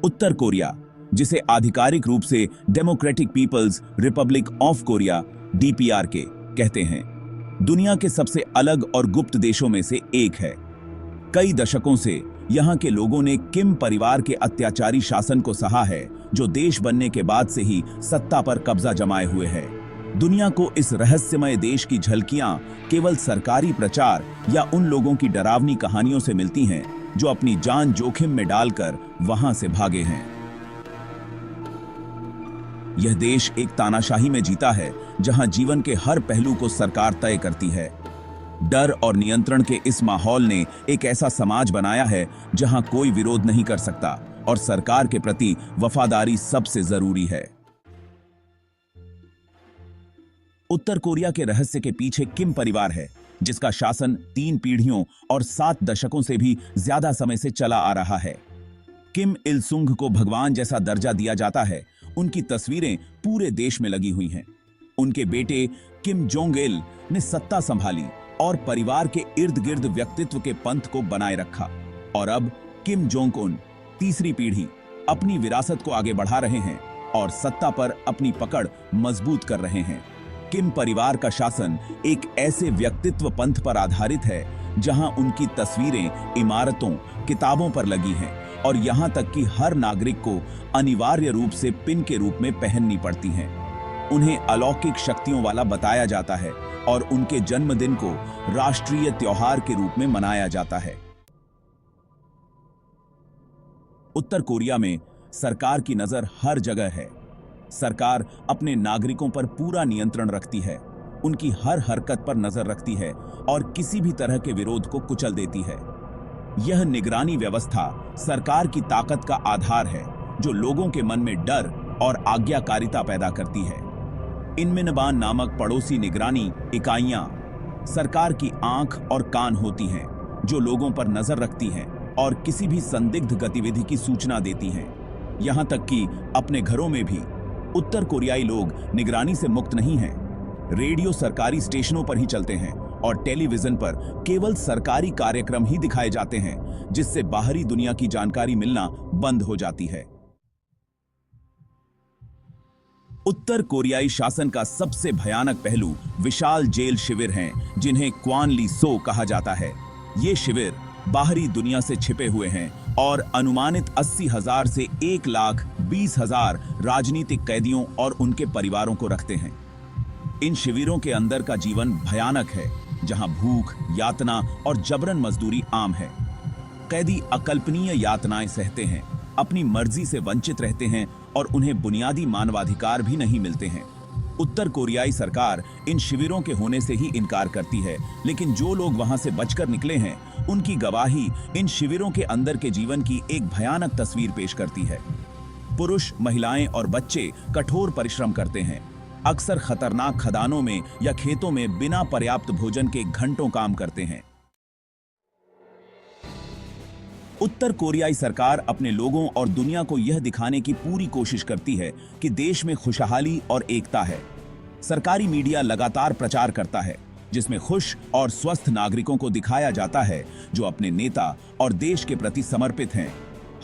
उत्तर Korea, जिसे आधिकारिक रूप से Democratic People's Republic of Korea (DPRK) कहते हैं, दुनिया के सबसे अलग और गुप्त देशों में से एक है। कई दशकों से यहाँ के लोगों ने किम परिवार के अत्याचारी शासन को सहा है, जो देश बनने के बाद से ही सत्ता पर कब्जा जमाए हुए है। दुनिया को इस रहस्यमय देश की झलकियां केवल सरकारी प्रचार या उन लोगों की डरावनी कहानियों से मिलती हैं जो अपनी जान जोखिम में डालकर वहां से भागे हैं। यह देश एक तानाशाही में जीता है, जहां जीवन के हर पहलू को सरकार तय करती है। डर और नियंत्रण के इस माहौल ने एक ऐसा समाज बनाया है जहां कोई विरोध नहीं कर सकता और सरकार के प्रति वफादारी सबसे जरूरी है। उत्तर कोरिया के रहस्य के पीछे किम परिवार है, जिसका शासन 3 पीढ़ियों और 7 दशकों से भी ज्यादा समय से चला आ रहा है। किम इल सुंग को भगवान जैसा दर्जा दिया जाता है। उनकी तस्वीरें पूरे देश में लगी हुई हैं। उनके बेटे किम जोंग इल ने सत्ता संभाली और परिवार के इर्द गिर्द व्यक्तित्व के पंथ को बनाए रखा। और अब किम जोंग उन, तीसरी पीढ़ी, अपनी विरासत को आगे बढ़ा रहे हैं और सत्ता पर अपनी पकड़ मजबूत कर रहे हैं। किम परिवार का शासन एक ऐसे व्यक्तित्व पंथ पर आधारित है जहां उनकी तस्वीरें इमारतों, किताबों पर लगी हैं और यहां तक कि हर नागरिक को अनिवार्य रूप से पिन के रूप में पहननी पड़ती हैं। उन्हें अलौकिक शक्तियों वाला बताया जाता है और उनके जन्मदिन को राष्ट्रीय त्योहार के रूप में मनाया जाता है। उत्तर कोरिया में सरकार की नजर हर जगह है। सरकार अपने नागरिकों पर पूरा नियंत्रण रखती है, उनकी हर हरकत पर नजर रखती है और किसी भी तरह के विरोध को कुचल देती है। यह निगरानी व्यवस्था सरकार की ताकत का आधार है, जो लोगों के मन में डर और आज्ञाकारिता पैदा करती है। इनमिनबान नामक पड़ोसी निगरानी इकाइयां सरकार की आंख और कान होती हैं, जो लोगों पर नजर रखती हैं और किसी भी संदिग्ध गतिविधि की सूचना देती हैं। यहां तक कि अपने घरों में भी उत्तर कोरियाई लोग निगरानी से मुक्त नहीं हैं। रेडियो सरकारी स्टेशनों पर ही चलते हैं और टेलीविजन पर केवल सरकारी कार्यक्रम ही दिखाए जाते हैं, जिससे बाहरी दुनिया की जानकारी मिलना बंद हो जाती है। उत्तर कोरियाई शासन का सबसे भयानक पहलू विशाल जेल शिविर हैं, जिन्हें क्वान ली सो कहा जाता है। ये शिविर बाहरी दुनिया से छिपे हुए हैं और अनुमानित 80,000 से 1,20,000 राजनीतिक कैदियों और उनके परिवारों को रखते हैं। इन शिविरों के अंदर का जीवन भयानक है, जहां भूख, यातना और जबरन मजदूरी आम है। कैदी अकल्पनीय यातनाएं सहते हैं, अपनी मर्जी से वंचित रहते हैं और उन्हें बुनियादी मानवाधिकार भी नहीं मिलते हैं। उत्तर कोरियाई सरकार इन शिविरों के होने से ही इनकार करती है, लेकिन जो लोग वहां से बचकर निकले हैं, उनकी गवाही इन शिविरों के अंदर के जीवन की एक भयानक तस्वीर पेश करती है। पुरुष, महिलाएं और बच्चे कठोर परिश्रम करते हैं, अक्सर खतरनाक खदानों में या खेतों में बिना पर्याप्त भोजन के घंटों काम करते हैं। उत्तर कोरियाई सरकार अपने लोगों और दुनिया को यह दिखाने की पूरी कोशिश करती है कि देश में खुशहाली और एकता है। सरकारी मीडिया लगातार प्रचार करता है, जिसमें खुश और स्वस्थ नागरिकों को दिखाया जाता है जो अपने नेता और देश के प्रति समर्पित हैं।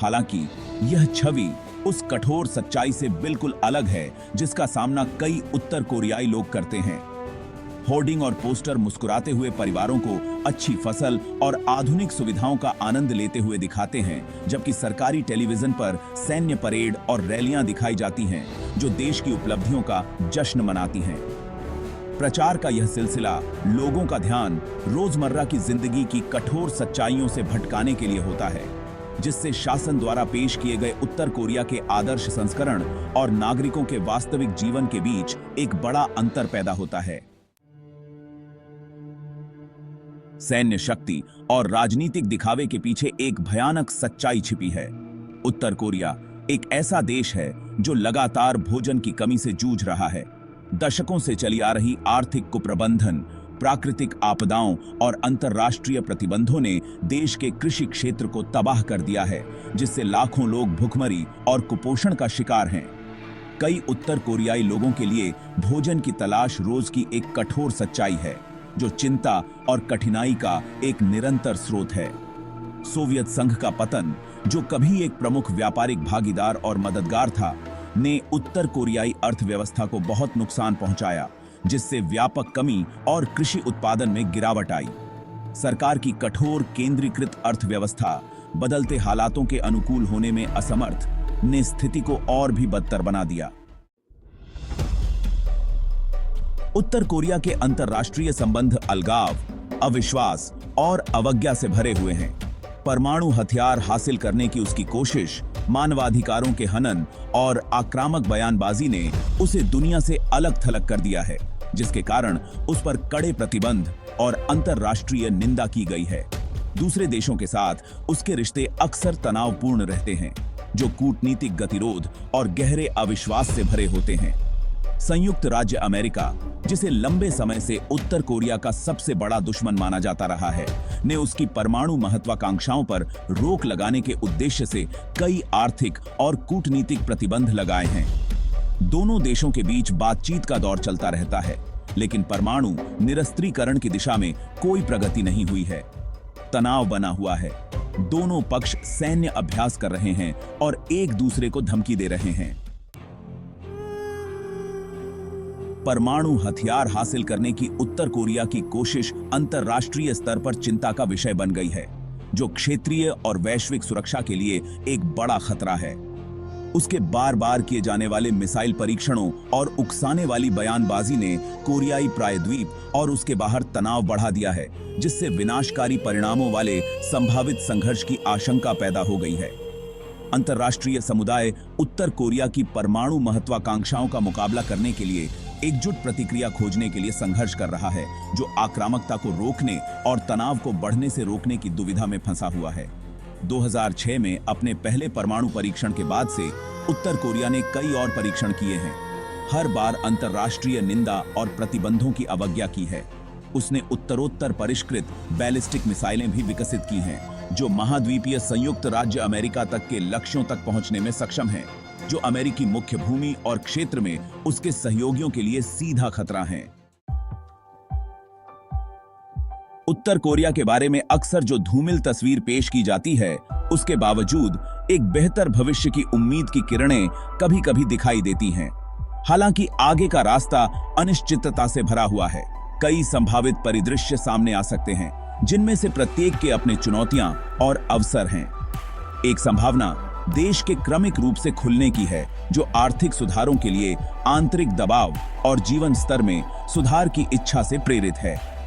हालांकि यह छवि उस कठोर सच्चाई से बिल्कुल अलग है जिसका सामना कई उत्तर कोरियाई लोग करते हैं। होर्डिंग और पोस्टर मुस्कुराते हुए परिवारों को अच्छी फसल और आधुनिक सुविधाओं का आनंद लेते हुए दिखाते हैं, जबकि सरकारी टेलीविजन पर सैन्य परेड और रैलियां दिखाई जाती हैं जो देश की उपलब्धियों का जश्न मनाती हैं। प्रचार का यह सिलसिला लोगों का ध्यान रोजमर्रा की जिंदगी की कठोर सच्चाइयों से भटकाने के लिए होता है, जिससे शासन द्वारा पेश किए गए उत्तर कोरिया के आदर्श संस्करण और नागरिकों के वास्तविक जीवन के बीच एक बड़ा अंतर पैदा होता है। सैन्य शक्ति और राजनीतिक दिखावे के पीछे एक भयानक सच्चाई छिपी है। उत्तर कोरिया एक ऐसा देश है जो लगातार भोजन की कमी से जूझ रहा है। दशकों से चली आ रही आर्थिक कुप्रबंधन, प्राकृतिक आपदाओं और अंतर्राष्ट्रीय प्रतिबंधों ने देश के कृषि क्षेत्र को तबाह कर दिया है, जिससे लाखों लोग भुखमरी और कुपोषण का शिकार हैं। कई उत्तर कोरियाई लोगों के लिए भोजन की तलाश रोज की एक कठोर सच्चाई है, जो चिंता और कठिनाई का एक निरंतर स्रोत है। सोवियत संघ का पतन, जो कभी एक प्रमुख व्यापारिक भागीदार और मददगार था, ने उत्तर कोरियाई अर्थव्यवस्था को बहुत नुकसान पहुंचाया, जिससे व्यापक कमी और कृषि उत्पादन में गिरावट आई। सरकार की कठोर केंद्रीकृत अर्थव्यवस्था बदलते हालातों के अनुकूल होने में असमर्थ ने स्थिति को और भी बदतर बना दिया। उत्तर कोरिया के अंतर्राष्ट्रीय संबंध अलगाव, अविश्वास और अवज्ञा से भरे हुए हैं। परमाणु हथियार हासिल करने की उसकी कोशिश, मानवाधिकारों के हनन और आक्रामक बयानबाजी ने उसे दुनिया से अलग थलग कर दिया है, जिसके कारण उस पर कड़े प्रतिबंध और अंतर्राष्ट्रीय निंदा की गई है। दूसरे देशों के साथ उसके रिश्ते अक्सर तनावपूर्ण रहते हैं, जो कूटनीतिक गतिरोध और गहरे अविश्वास से भरे होते हैं। संयुक्त राज्य अमेरिका, जिसे लंबे समय से उत्तर कोरिया का सबसे बड़ा दुश्मन माना जाता रहा है, ने उसकी परमाणु महत्वाकांक्षाओं पर रोक लगाने के उद्देश्य से कई आर्थिक और कूटनीतिक प्रतिबंध लगाए हैं। दोनों देशों के बीच बातचीत का दौर चलता रहता है, लेकिन परमाणु निरस्त्रीकरण की दिशा में कोई प्रगति नहीं हुई है। तनाव बना हुआ है। दोनों पक्ष सैन्य अभ्यास कर रहे हैं और एक दूसरे को धमकी दे रहे हैं। परमाणु हथियार हासिल करने की उत्तर कोरिया की कोशिश अंतर्राष्ट्रीय स्तर पर चिंता का विषय बन गई है, जो क्षेत्रीय और वैश्विक सुरक्षा के लिए एक बड़ा खतरा है। उसके बार बार किए जाने वाले मिसाइल परीक्षणों और उकसाने वाली बयानबाजी ने कोरियाई प्रायद्वीप और उसके बाहर तनाव बढ़ा दिया है, जिससे विनाशकारी परिणामों वाले संभावित संघर्ष की आशंका पैदा हो गई है। अंतर्राष्ट्रीय समुदाय उत्तर कोरिया की परमाणु महत्वाकांक्षाओं का मुकाबला करने के लिए एकजुट प्रतिक्रिया खोजने के लिए संघर्ष कर रहा है, जो आक्रामकता को रोकने और तनाव को बढ़ने से रोकने की दुविधा में फंसा हुआ है। 2006 में अपने पहले परमाणु परीक्षण के बाद से उत्तर कोरिया ने कई और परीक्षण किए हैं। हर बार अंतर्राष्ट्रीय निंदा और प्रतिबंधों की अवज्ञा की है। उसने उत्तरोत्तर परिष्कृत बैलिस्टिक मिसाइलें भी विकसित की हैं, जो महाद्वीपीय संयुक्त राज्य अमेरिका तक के लक्ष्यों तक पहुंचने में सक्षम हैं, जो अमेरिकी मुख्य भूमि और क्षेत्र में उसके सहयोगियों के लिए सीधा खतरा हैं। उत्तर कोरिया के बारे में अक्सर जो धूमिल तस्वीर पेश की जाती है, उसके बावजूद एक बेहतर भविष्य की उम्मीद की किरणें कभी-कभी दिखाई देती हैं। हालांकि आगे का रास्ता अनिश्चितता से भरा हुआ है। कई संभावित परिदृश्य सामने आ सकते हैं, जिनमें से प्रत्येक के अपने चुनौतियां और अवसर हैं। एक संभावना देश के क्रमिक रूप से खुलने की है, जो आर्थिक सुधारों के लिए आंतरिक दबाव और जीवन स्तर में सुधार की इच्छा से प्रेरित है।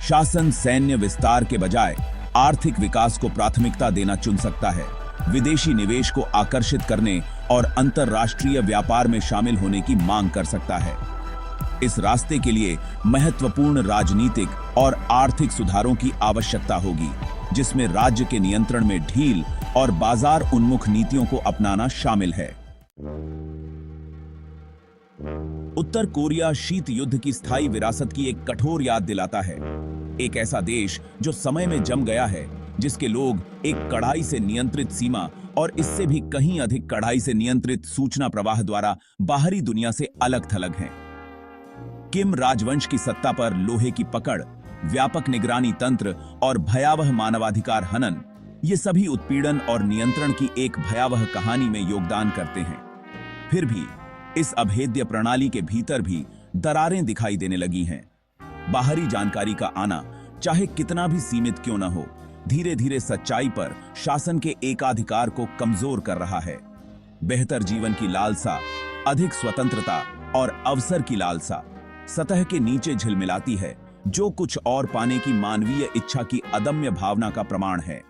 शासन सैन्य विस्तार के बजाय आर्थिक विकास को प्राथमिकता देना चुन सकता है, विदेशी निवेश को आकर्षित करने और अंतर्राष्ट्रीय व्यापार में शामिल होने की मांग कर सकता है। इस रास्ते के लिए महत्वपूर्ण राजनीतिक और आर्थिक सुधारों की आवश्यकता होगी, जिसमें राज्य के नियंत्रण में ढील और बाजार उन्मुख नीतियों को अपनाना शामिल है। उत्तर कोरिया शीत युद्ध की स्थायी विरासत की एक कठोर याद दिलाता है। एक ऐसा देश जो समय में जम गया है, जिसके लोग एक कड़ाई से नियंत्रित सीमा और इससे भी कहीं अधिक कड़ाई से नियंत्रित सूचना प्रवाह द्वारा बाहरी दुनिया से अलग थलग हैं। किम राजवंश की सत्ता पर लोहे की पकड़, व्यापक निगरानी तंत्र और भयावह मानवाधिकार हनन, ये सभी उत्पीड़न और नियंत्रण की एक भयावह कहानी में योगदान करते हैं। फिर भी इस अभेद्य प्रणाली के भीतर भी दरारें दिखाई देने लगी हैं। बाहरी जानकारी का आना, चाहे कितना भी सीमित क्यों न हो, धीरे धीरे सच्चाई पर शासन के एकाधिकार को कमजोर कर रहा है। बेहतर जीवन की लालसा, अधिक स्वतंत्रता और अवसर की लालसा सतह के नीचे झिलमिलाती है, जो कुछ और पाने की मानवीय इच्छा की अदम्य भावना का प्रमाण है।